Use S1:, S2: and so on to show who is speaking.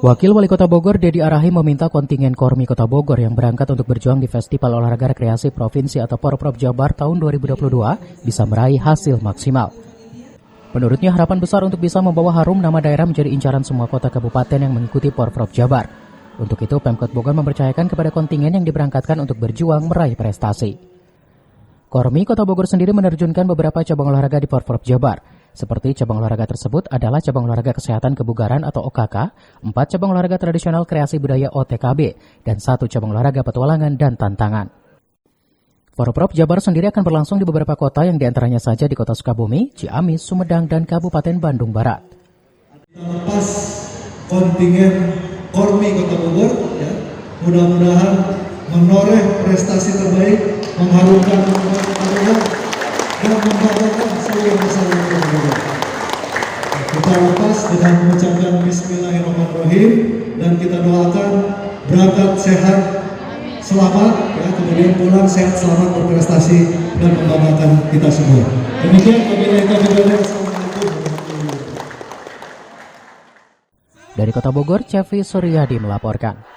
S1: Wakil Wali Kota Bogor, Dedi Arahim, meminta kontingen Kormi Kota Bogor yang berangkat untuk berjuang di Festival Olahraga Rekreasi Provinsi atau Porprov Jabar tahun 2022 bisa meraih hasil maksimal. Menurutnya, harapan besar untuk bisa membawa harum nama daerah menjadi incaran semua kota kabupaten yang mengikuti Porprov Jabar. Untuk itu, Pemkot Bogor mempercayakan kepada kontingen yang diberangkatkan untuk berjuang meraih prestasi. Kormi Kota Bogor sendiri menerjunkan beberapa cabang olahraga di Porprov Jabar. Seperti cabang olahraga tersebut adalah cabang olahraga kesehatan kebugaran atau OKK, 4 cabang olahraga tradisional kreasi budaya OTKB, dan 1 cabang olahraga petualangan dan tantangan. Porprov Jabar sendiri akan berlangsung di beberapa kota yang diantaranya saja di Kota Sukabumi, Ciamis, Sumedang, dan Kabupaten Bandung Barat.
S2: Lepas kontingen Kormi Kota Bogor, ya, mudah-mudahan menoreh prestasi terbaik, mengharumkan nama Kota Bogor, dan membanggakan seluruh masyarakat Kota Bogor. Kita lepas dengan mengucapkan Bismillahirrahmanirrahim dan kita doakan berangkat sehat, selamat, ya, kemudian pulang sehat, selamat, berprestasi dan membanggakan kita semua. Demikian wabillahi taufiq wal hidayah.
S1: Dari Kota Bogor, Cevi Suryadi melaporkan.